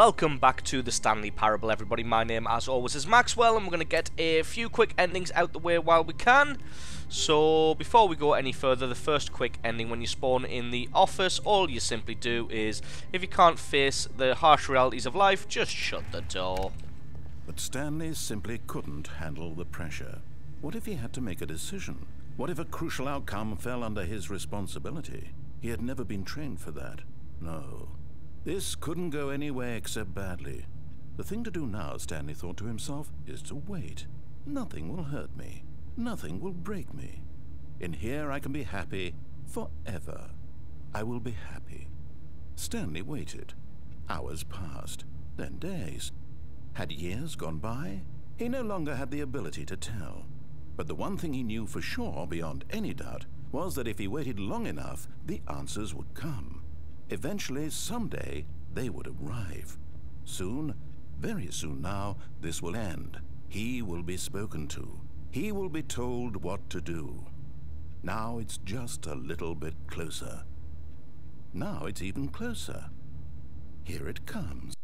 welcome back to the Stanley Parable, everybody. My name, as always, is Maxwell, and we're going to get a few quick endings out the way while we can. So, before we go any further, the first quick ending: when you spawn in the office, all you simply do is, if you can't face the harsh realities of life, just shut the door. But Stanley simply couldn't handle the pressure. What if he had to make a decision? What if a crucial outcome fell under his responsibility? He had never been trained for that. No. This couldn't go anywhere except badly. The thing to do now, Stanley thought to himself, is to wait. Nothing will hurt me. Nothing will break me. In here I can be happy forever. I will be happy. Stanley waited. Hours passed, then days. Had years gone by? He no longer had the ability to tell. But the one thing he knew for sure, beyond any doubt, was that if he waited long enough, the answers would come. Eventually, someday, they would arrive. Soon, very soon now, this will end. He will be spoken to. He will be told what to do. Now it's just a little bit closer. Now it's even closer. Here it comes.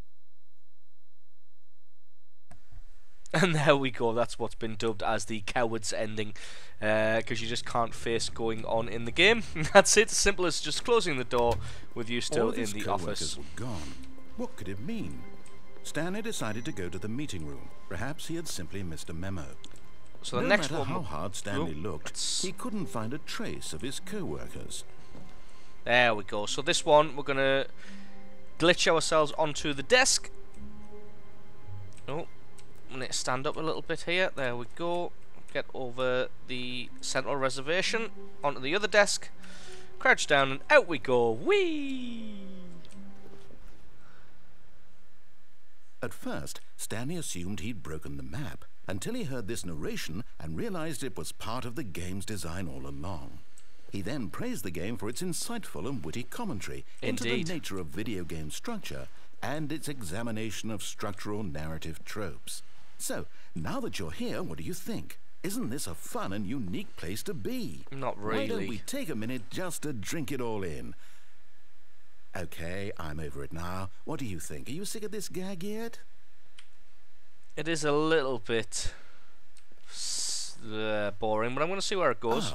And there we go, that's what's been dubbed as the coward's ending, because you just can't face going on in the game. That's it, simple as just closing the door with you still in the office. Were gone. What could it mean? Stanley decided to go to the meeting room. Perhaps he had simply missed a memo. So the no next matter one, how hard Stanley looked, he couldn't find a trace of his co-workers. There we go. So this one, we're going to glitch ourselves onto the desk. Oh. I'm going to stand up a little bit here. There we go. Get over the central reservation onto the other desk. Crouch down and out we go. Whee! At first, Stanley assumed he'd broken the map until he heard this narration and realized it was part of the game's design all along. He then praised the game for its insightful and witty commentary into the nature of video game structure and its examination of structural narrative tropes. So, now that you're here, what do you think? Isn't this a fun and unique place to be? Not really. Why don't we take a minute just to drink it all in? Okay, I'm over it now. What do you think? Are you sick of this gag yet? It is a little bit boring, but I'm going to see where it goes.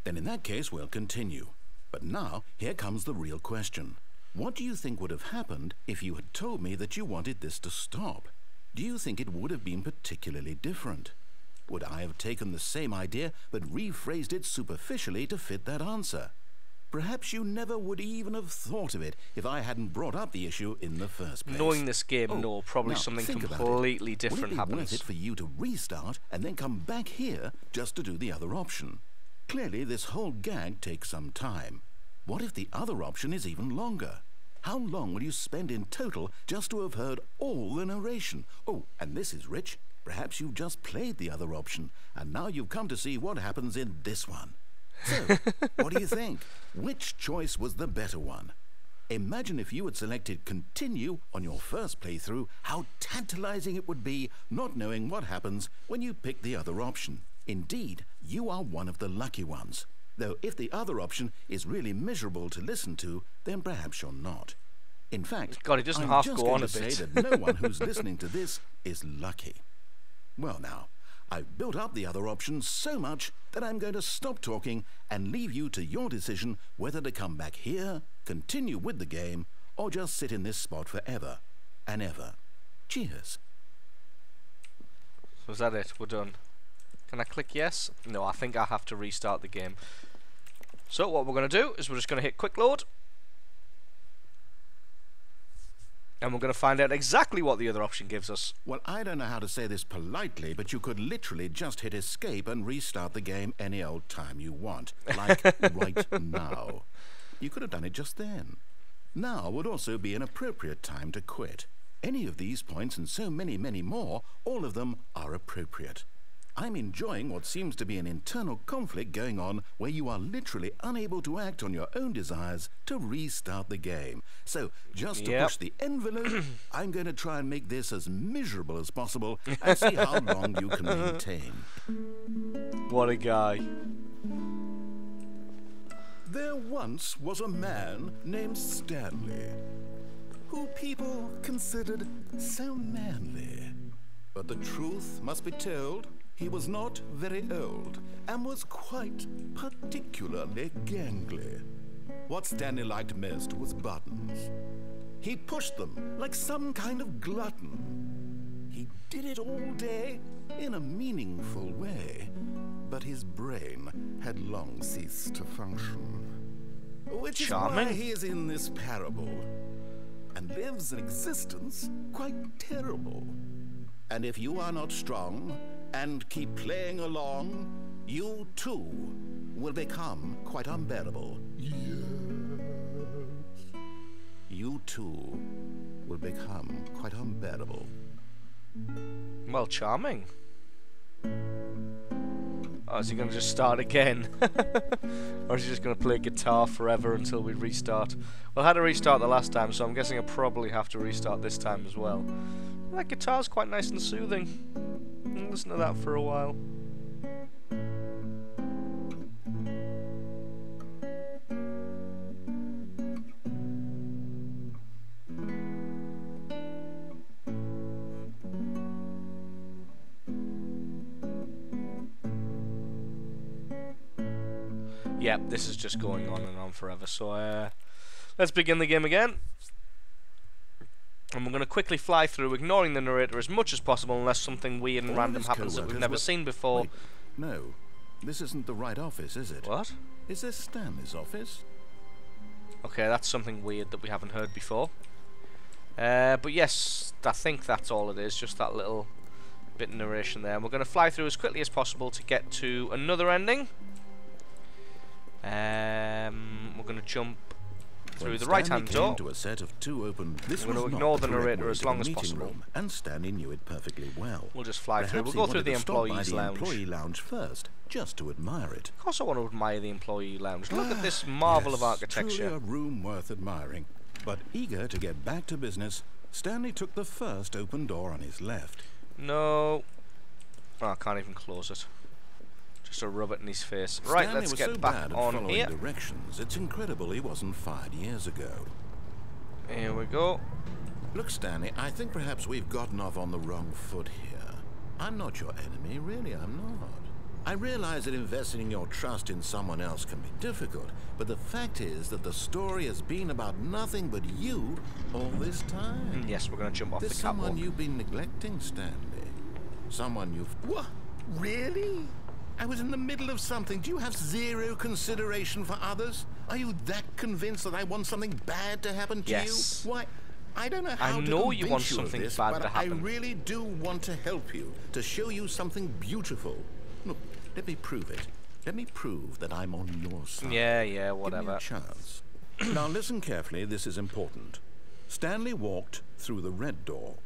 Then in that case, we'll continue. But now, here comes the real question. What do you think would have happened if you had told me that you wanted this to stop? Do you think it would have been particularly different? Would I have taken the same idea but rephrased it superficially to fit that answer? Perhaps you never would even have thought of it if I hadn't brought up the issue in the first place. Knowing this game, no, probably something completely different happens. Would it be worth it for you to restart and then come back here just to do the other option? Clearly, this whole gag takes some time. What if the other option is even longer? How long will you spend in total just to have heard all the narration? Oh, and this is rich. Perhaps you've just played the other option, and now you've come to see what happens in this one. So, what do you think? Which choice was the better one? Imagine if you had selected continue on your first playthrough, how tantalizing it would be not knowing what happens when you pick the other option. Indeed, you are one of the lucky ones. Though if the other option is really miserable to listen to, then perhaps you're not. In fact, God, it doesn't I'm half just go going on a to bit. say that no one who's listening to this is lucky. Well now, I've built up the other option so much that I'm going to stop talking and leave you to your decision whether to come back here, continue with the game, or just sit in this spot forever and ever. Cheers. So is that it? We're done. Can I click yes? No, I think I have to restart the game. So what we're going to do is we're just going to hit quick load. And we're going to find out exactly what the other option gives us. Well, I don't know how to say this politely, but you could literally just hit escape and restart the game any old time you want. Like right now. You could have done it just then. Now would also be an appropriate time to quit. Any of these points and so many, many more, all of them are appropriate. I'm enjoying what seems to be an internal conflict going on where you are literally unable to act on your own desires to restart the game. So, just to push the envelope, I'm going to try and make this as miserable as possible and see how long you can maintain. What a guy. There once was a man named Stanley. who people considered so manly. But the truth must be told, he was not very old and was quite particularly gangly. What Stanley liked most was buttons. He pushed them like some kind of glutton. He did it all day in a meaningful way, but his brain had long ceased to function. Which is why he is in this parable and lives an existence quite terrible. And if you are not strong and keep playing along, you too will become quite unbearable. Yes. You too will become quite unbearable. Well, charming. Oh, is he going to just start again? Or is he just going to play guitar forever until we restart? Well, I had to restart the last time, so I'm guessing I'll probably have to restart this time as well. That guitar's quite nice and soothing. I'll listen to that for a while. Yep, this is just going on and on forever, so let's begin the game again. And we're going to quickly fly through, ignoring the narrator as much as possible unless something weird and random happens that we've never seen before. Wait, no, this isn't the right office, is it? What? Is this Stanley's office? Okay, that's something weird that we haven't heard before. But yes, I think that's all it is, just that little bit of narration there. And we're going to fly through as quickly as possible to get to another ending. We're going to jump through the right-hand door. To a set of two open, we're going to ignore the narrator as long as possible. And Stanley knew it perfectly well. We'll just fly through. We'll go through the employees' lounge. Employee lounge first, just to admire it. Of course I want to admire the employee lounge. Look at this marvel of architecture. Truly a room worth admiring. But eager to get back to business, Stanley took the first open door on his left. No. Oh, I can't even close it. Just to rub it in his face. Right, let's get back on here. Directions. It's incredible he wasn't fired years ago. Here we go. Look, Stanley, I think perhaps we've gotten off on the wrong foot here. I'm not your enemy, really, I'm not. I realize that investing your trust in someone else can be difficult, but the fact is that the story has been about nothing but you all this time. Yes, we're going to jump off the catwalk. There's someone you've been neglecting, Stanley. Someone you've... What? Really? I was in the middle of something. Do you have zero consideration for others? Are you that convinced that I want something bad to happen to you? Why? I don't know how to convince you want something this, bad but to happen. I really do want to help you, to show you something beautiful. Look, let me prove it. Let me prove that I'm on your side. Yeah, whatever. Give me a chance. Now listen carefully, this is important. Stanley walked through the red door.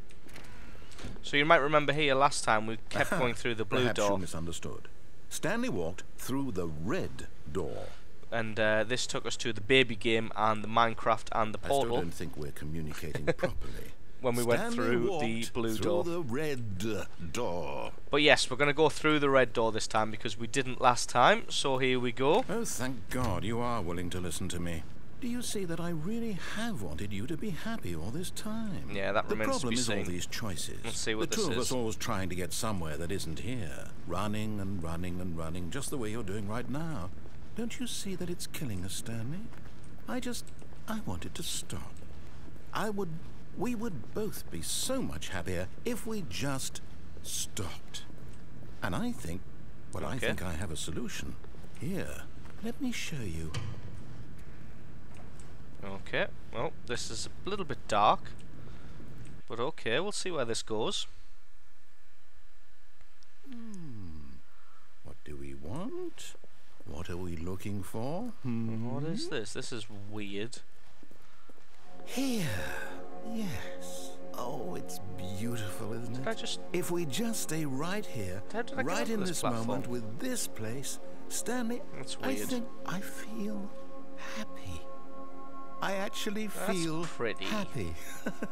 So you might remember here last time we kept going through the blue door. Perhaps you misunderstood. Stanley walked through the red door. And this took us to the baby game and the Minecraft and the portal. I still don't think we're communicating properly. When we went through the blue door. Through the red door. But yes, we're going to go through the red door this time because we didn't last time. So here we go. Oh, thank God you are willing to listen to me. Do you see that I really have wanted you to be happy all this time? Yeah, that remains to be seen. The problem is all these choices. Let's see what this is. The two of us always trying to get somewhere that isn't here. Running and running and running, just the way you're doing right now. Don't you see that it's killing us, Stanley? I wanted to stop. We would both be so much happier if we just stopped. And I think, I think I have a solution. Here, let me show you. Okay, well, this is a little bit dark, but okay, we'll see where this goes. What do we want? What are we looking for? What is this? This is weird. Here, yes. Oh, it's beautiful, isn't it? If we just stay right here, right in this moment with this place, Stanley, that's weird. I think I feel happy. I actually feel happy. But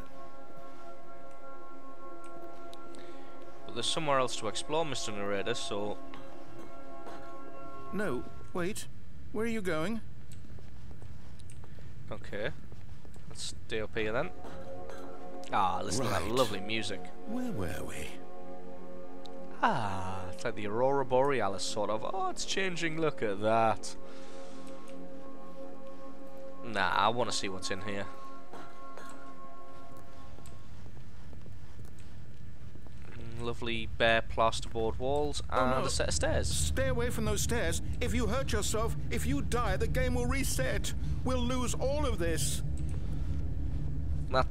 there's somewhere else to explore, Mr. Narrator, so... No, wait. Where are you going? Okay. Let's stay up here then. Ah, listen to that Right. lovely music. Where were we? Ah, it's like the Aurora Borealis sort of. Oh, it's changing, look at that. Nah, I want to see what's in here. Lovely bare plasterboard walls and no. a set of stairs. Stay away from those stairs. If you hurt yourself, if you die, the game will reset. We'll lose all of this. That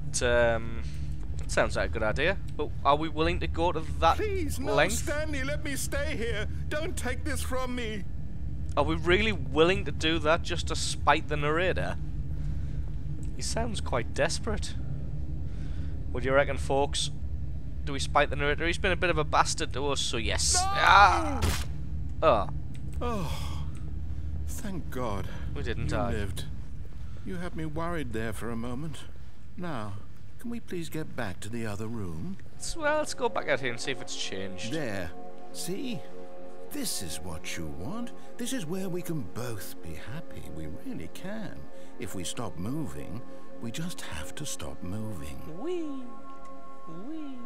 sounds like a good idea, but are we willing to go to that Please, no, length? Stanley, let me stay here. Don't take this from me. Are we really willing to do that just to spite the narrator? He sounds quite desperate. What do you reckon, folks? Do we spite the narrator? He's been a bit of a bastard to us, so yes. No! Ah! Oh, Oh, thank God. we didn't You die. lived. You had me worried there for a moment. Now, can we please get back to the other room? Well, let's go back out here and see if it's changed. There. See? This is what you want. This is where we can both be happy. We really can. If we stop moving, we just have to stop moving. Wee. Wee.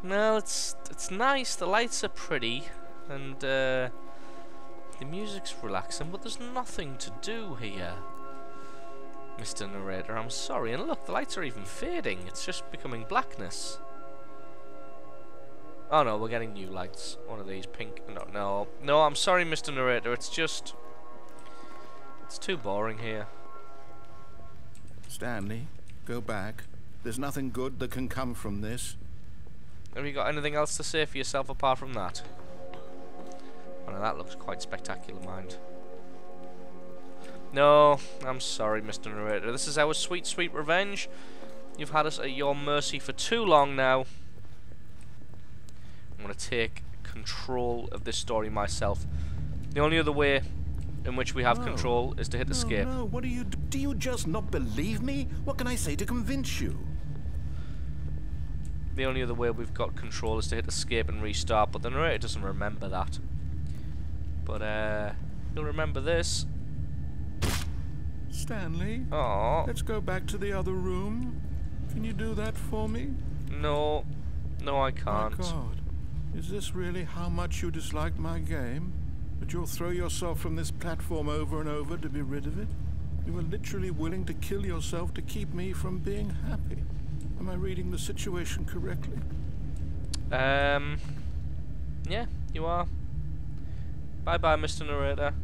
No, it's nice. The lights are pretty, and the music's relaxing, but there's nothing to do here, Mr. Narrator. I'm sorry. And look, the lights are even fading. It's just becoming blackness. Oh no, we're getting new lights. One of these pink. No. I'm sorry, Mr. Narrator. It's too boring here. Stanley, go back. There's nothing good that can come from this. Have you got anything else to say for yourself apart from that? Oh no, that looks quite spectacular, mind. No, I'm sorry, Mr. Narrator. This is our sweet, sweet revenge. You've had us at your mercy for too long now. I'm going to take control of this story myself. The only other way in which we have control is to hit escape. No, what do you do? Do you just not believe me? What can I say to convince you? The only other way we've got control is to hit escape and restart, but the narrator doesn't remember that. But, he'll remember this. Stanley, Aww. let's go back to the other room. Can you do that for me? No. No, I can't. My God. Is this really how much you dislike my game? That you'll throw yourself from this platform over and over to be rid of it? You were literally willing to kill yourself to keep me from being happy. Am I reading the situation correctly? Yeah, you are. Bye-bye, Mr. Narrator.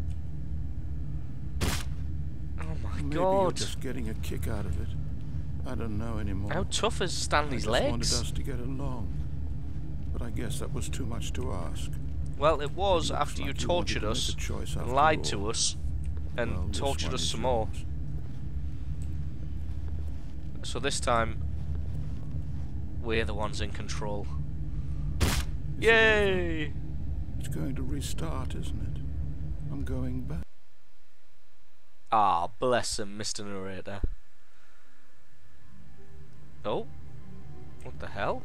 Oh my Maybe God. you're just getting a kick out of it. I don't know anymore. How tough is Stanley's I just wanted legs? us to get along. But I guess that was too much to ask. Well, it was It looks after you like you tortured wanted to us make a choice and after lied all. to us and Well, this tortured one us is some more. yours. So this time, we're the ones in control. Is it Yay! over? It's going to restart, isn't it? I'm going back. Ah, bless him, Mr. Narrator. Oh, what the hell?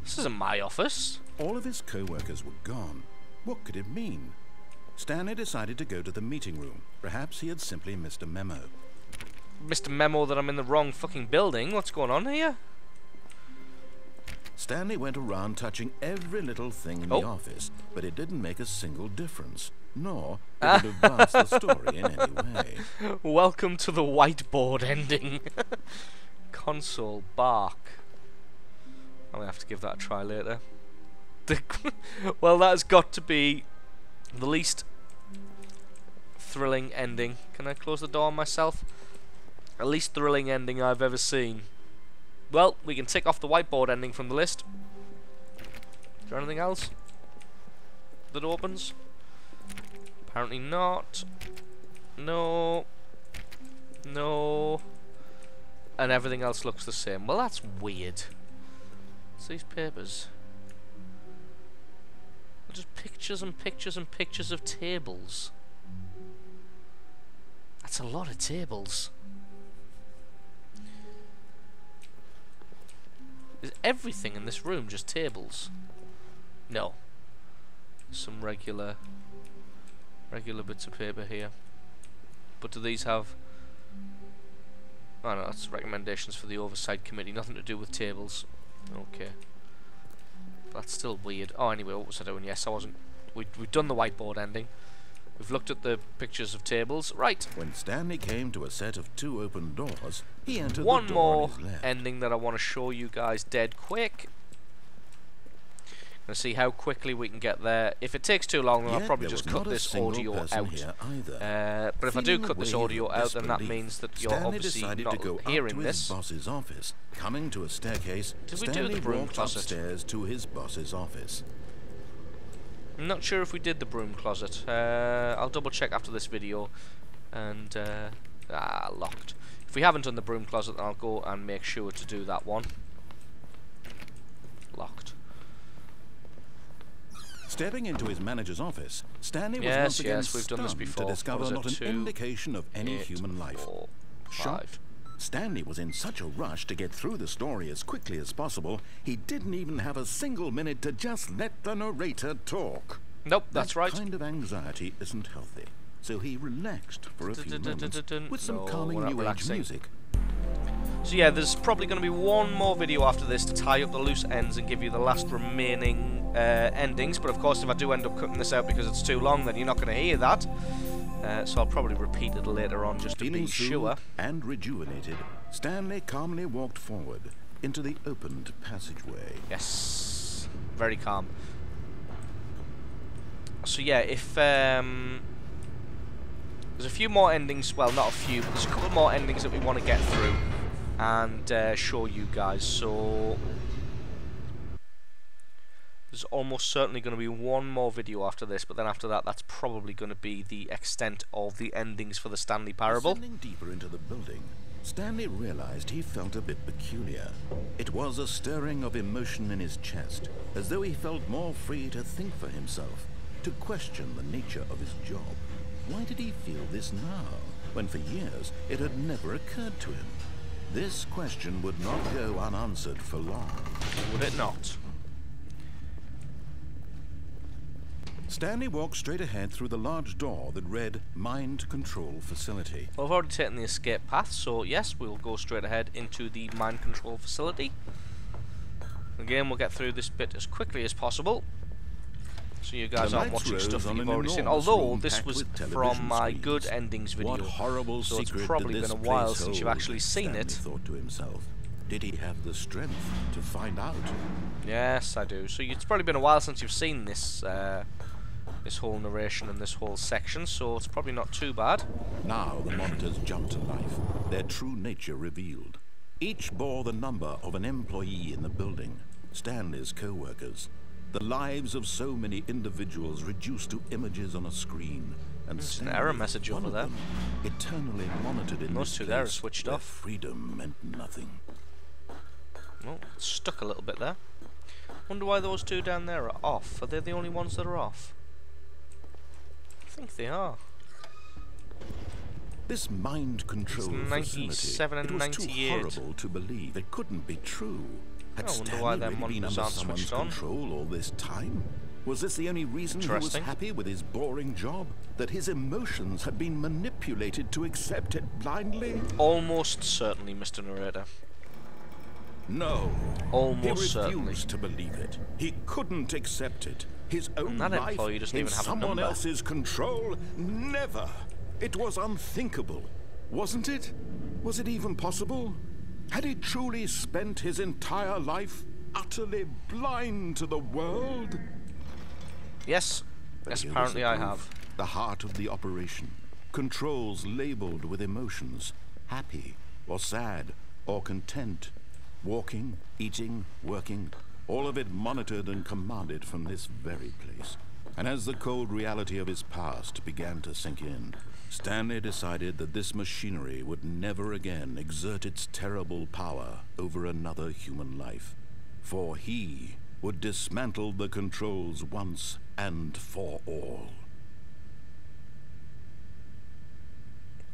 This isn't my office. All of his co-workers were gone. What could it mean? Stanley decided to go to the meeting room. Perhaps he had simply missed a memo. Mr. Memo that I'm in the wrong fucking building. What's going on here? Stanley went around touching every little thing in the office, but it didn't make a single difference, nor did it advance the story in any way. Welcome to the whiteboard ending. Console bark. I'm gonna have to give that a try later. Well, that has got to be the least thrilling ending. Can I close the door on myself? At least thrilling ending I've ever seen. Well, we can tick off the whiteboard ending from the list. Is there anything else that opens? Apparently not. No. No. And everything else looks the same. Well, that's weird. What's these papers? They're just pictures and pictures and pictures of tables. That's a lot of tables. Is everything in this room just tables? No. Some regular bits of paper here. But do these have Oh no, that's recommendations for the oversight committee, nothing to do with tables. Okay. That's still weird. Oh, anyway, what was I doing? Yes, I wasn't... We've done the whiteboard ending. We've looked at the pictures of tables. Right. When Stanley came to a set of 2 open doors, he entered One the door more on his left. ending that I want to show you guys dead quick. Gonna see how quickly we can get there. If it takes too long, then I'll Yet probably there just was cut not a this single audio person out. here either. But if I do Feeling cut a this wave audio of out, then that disbelief, means that you're Stanley obviously decided not to go up hearing to this. his boss's office. Coming to a staircase, Did we do Stanley the broom walked closet? upstairs to his boss's office. I'm not sure if we did the broom closet. I'll double check after this video. And locked. If we haven't done the broom closet, then I'll go and make sure to do that one. Locked. Stepping into his manager's office, Stanley was Yes, once again yes, we've done this stunned before. to discover What was not it? an 2, indication of any 8, human life. 4, Shocked, 5. Stanley was in such a rush to get through the story as quickly as possible, he didn't even have a single minute to just let the narrator talk. Nope, that's right. That kind of anxiety isn't healthy, so he relaxed for a few moments with some No, calming we're not new age relaxing. music. So yeah, there's probably going to be one more video after this to tie up the loose ends and give you the last remaining endings. But of course, if I do end up cutting this out because it's too long, then you're not going to hear that. So I'll probably repeat it later on just to Feeling be sure. soothed and rejuvenated, Stanley calmly walked forward into the opened passageway. Yes, very calm. So yeah, if there's a few more endings, well, not a few, but there's a couple more endings that we want to get through and show you guys. So there's almost certainly going to be one more video after this, but then after that, that's probably going to be the extent of the endings for the Stanley Parable. Descending deeper into the building, Stanley realized he felt a bit peculiar. It was a stirring of emotion in his chest, as though he felt more free to think for himself, to question the nature of his job. Why did he feel this now, when for years it had never occurred to him? This question would not go unanswered for long. Would it not? Stanley walked straight ahead through the large door that read Mind Control Facility. Well, I've already taken the escape path, so yes, we'll go straight ahead into the mind control facility. Again, we'll get through this bit as quickly as possible, so you guys aren't watching stuff that you've already seen. Although this was from my good endings video, What horrible so it's secret probably did been this a while place since you've hold? actually seen Stanley it. thought to himself. Did he have the strength to find out? Yes, I do. So it's probably been a while since you've seen this this whole narration and this whole section, so it's probably not too bad. Now the monitors jumped to life, their true nature revealed. Each bore the number of an employee in the building, Stanley's co-workers. The lives of so many individuals reduced to images on a screen. And There's an Stanley, error message one over of there. them, eternally monitored in Those this two there are place switched where off. freedom meant nothing. Oh, it's stuck a little bit there. Wonder why those two down there are off. Are they the only ones that are off? I think they are. This mind control It's facility, 97 and it was 98. too horrible to believe. It couldn't be true. Had I wonder Stanley why them really been monitors under aren't someone's switched on. control all this time? Was this the only reason he was Interesting. happy with his boring job? That his emotions had been manipulated to accept it blindly? Almost certainly, Mr. Narrator. No. Almost he certainly. refused to believe it. He couldn't accept it. His own that life employee doesn't in even have a someone number. else's control? Never. It was unthinkable, wasn't it? Was it even possible? Had he truly spent his entire life utterly blind to the world? Yes. But Yes, here was apparently the I proof. have. The heart of the operation. Controls labeled with emotions. Happy, or sad, or content. Walking, eating, working. All of it monitored and commanded from this very place. And as the cold reality of his past began to sink in, Stanley decided that this machinery would never again exert its terrible power over another human life. For he would dismantle the controls once and for all.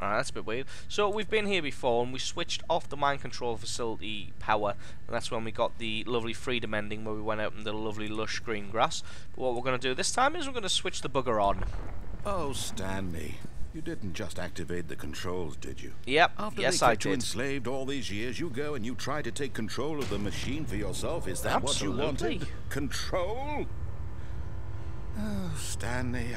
Alright, that's a bit weird. So we've been here before and we switched off the mind control facility power, and that's when we got the lovely freedom ending where we went out in the lovely lush green grass. But what we're going to do this time is we're going to switch the bugger on. Oh, Stanley, You didn't just activate the controls, did you? Yep. After Yes, they I kept you did. enslaved all these years, you go and you try to take control of the machine for yourself. Is that what you Absolutely. wanted? Control? Oh, Stanley,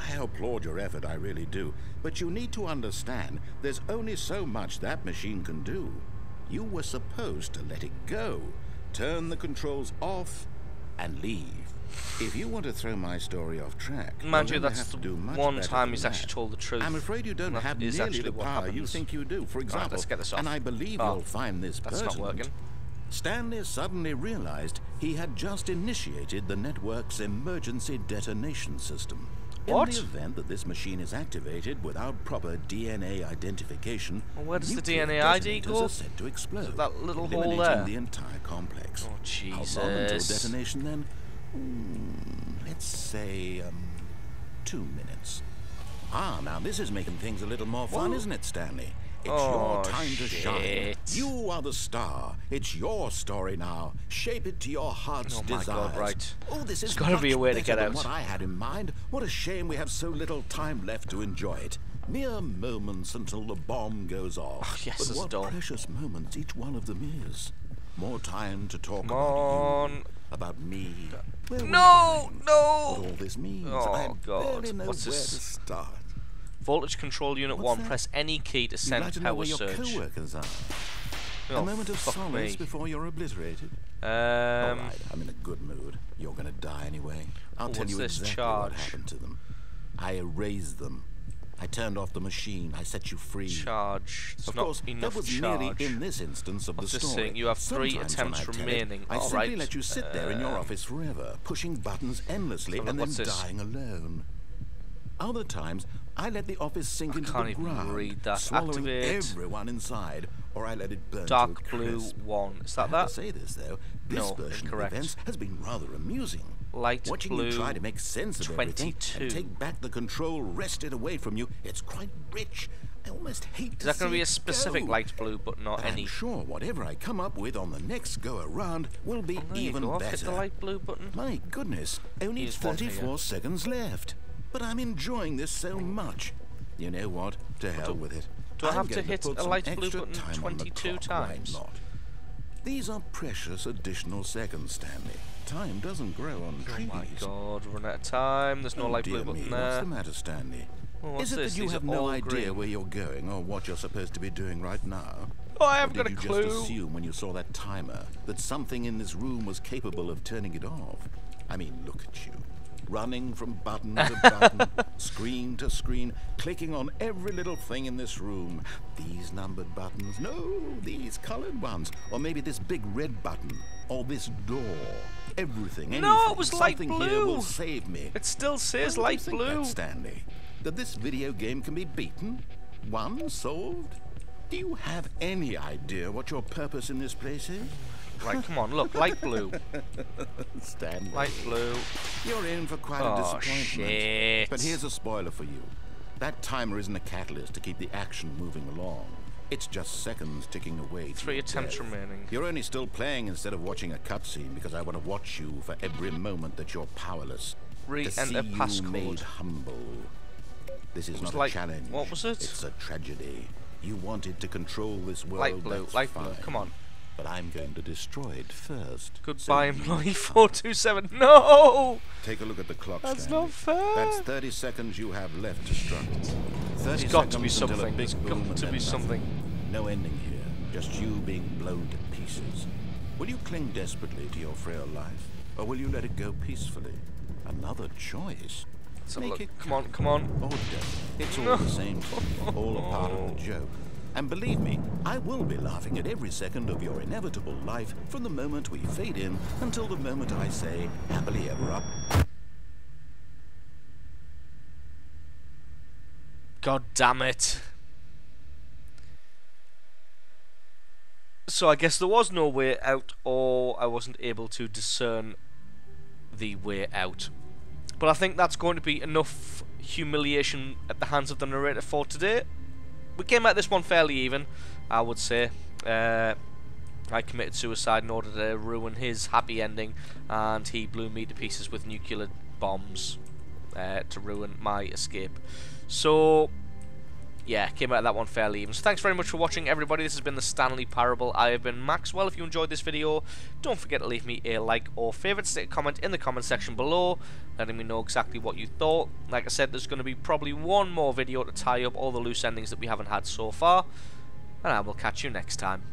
I applaud your effort, I really do. But you need to understand, there's only so much that machine can do. You were supposed to let it go, turn the controls off, and leave. If you want to throw my story off track, Mind you, you'll that's have to the do much one better time than he's that. actually told the truth. I'm afraid you don't That have is nearly actually the what power you happens. think you do. For example, let's get this off. and I believe Oh, you'll find this that's not pertinent, working. Stanley suddenly realized he had just initiated the network's emergency detonation system. What? In the event that this machine is activated without proper DNA identification, Well, where does the nuclear DNA ID detonators go? are set to explode, That little hole eliminating there? the entire complex. Oh, How long until Jesus. detonation then? Let's say 2 minutes. Ah, now this is making things a little more fun, isn't it, Stanley? It's Oh, your time to shine. shit. You are the star. It's your story now. Shape it to your heart's Oh my desires. God, right. Oh, this is There's gotta be a much way to better get than out. what I had in mind. What a shame we have so little time left to enjoy it. Mere moments until the bomb goes off. Oh, yes, but there's a what door. precious moments each one of them is. More time to talk Come about on. you, about me. Where we're No, going, no. What all this means. Oh, I God. barely know What's where this? to start. Voltage control unit What's 1. that? Press any key to You'd send like to know power where your surge. co-workers are. Oh, A moment of fuck solace me. before you're obliterated. All Um, right, I'm in a good mood. You're gonna die anyway. I'll Oh, tell what's you this? exactly Charge. what happened to them. I erased them. I turned off the machine. I set you free. charge. It's Of not course, enough that was charge. merely in this instance of What's the this story. saying? You have 3 Sometimes attempts when I tell remaining. it, I All simply right. let you sit there in your office forever, pushing buttons endlessly look, and then what's this? dying alone. Other times, I let the office sink into can't the even ground, read that. swallowing Activate. everyone inside, or I let it burn to a Dark blue crisp. 1. Is that I have that? to say this though, this No, version incorrect. of events has been rather amusing. Light Watching blue you try to make sense of everything 22. and take back the control wrested away from you, it's quite rich. I almost hate Is to that going to see be a it specific go. light blue, but not But any? I'm sure whatever I come up with on the next go around will be There you even go. I've hit better. the light blue button. My goodness, only Here's one here. 34 seconds left. But I'm enjoying this so much. You know what? To hell with it. do I I'm have to going hit put a some light blue extra button time on the 22 clock, why times? not? These are precious additional seconds, Stanley. Time doesn't grow on Oh trees. my God, we're running out of time. There's no Oh, light dear blue button me, there. what's the matter, Stanley? Well, what's Is it this? that you These have are no all idea green. where you're going or what you're supposed to be doing right now? Oh, I Or haven't got a did you clue. just assume when you saw that timer that something in this room was capable of turning it off? I mean, look at you. Running from button to button, screen to screen, clicking on every little thing in this room. These numbered buttons, no, these colored ones. Or maybe this big red button, or this door. Everything, anything. No, it was light something here will blue. save me. It still says Why would light you think blue. that, Stanley? That this video game can be beaten? Won? Solved? Do you have any idea what your purpose in this place is? Right, come on, look, light blue. Stanley, Light blue. you're in for quite a Oh, disappointment. shit. But here's a spoiler for you. That timer isn't a catalyst to keep the action moving along. It's just seconds ticking away. to 3 your attempts death. remaining. You're only still playing instead of watching a cutscene because I want to watch you for every moment that you're powerless. To Re-enter see you passcode. made humble. This is was not like- a challenge. what was it? It's a tragedy. You wanted to control this world. Light blue, that's light blue, fine. come on. But I'm going to destroy it first. Goodbye, So you employee can't. 427. No! Take a look at the clock, That's Stanley. not fair. That's 30 seconds you have left to struggle. 30 There's got to be seconds until a something. big There's boom got and to then be nothing. something. No ending here. Just you being blown to pieces. Will you cling desperately to your frail life, or will you let it go peacefully? Another choice. So Make look, it come on, come on. or don't. It's all the same to me, all a part of the joke. And believe me, I will be laughing at every second of your inevitable life from the moment we fade in until the moment I say, happily ever up. God damn it. So I guess there was no way out, or I wasn't able to discern the way out. But I think that's going to be enough humiliation at the hands of the narrator for today. We came at this one fairly even, I would say. I committed suicide in order to ruin his happy ending, and he blew me to pieces with nuclear bombs. to ruin my escape. So yeah, came out of that one fairly even. So thanks very much for watching, everybody. This has been the Stanley Parable. I have been Maxwell. If you enjoyed this video, don't forget to leave me a like or favourite. Stick a comment in the comment section below, letting me know exactly what you thought. Like I said, there's going to be probably one more video to tie up all the loose endings that we haven't had so far, and I will catch you next time.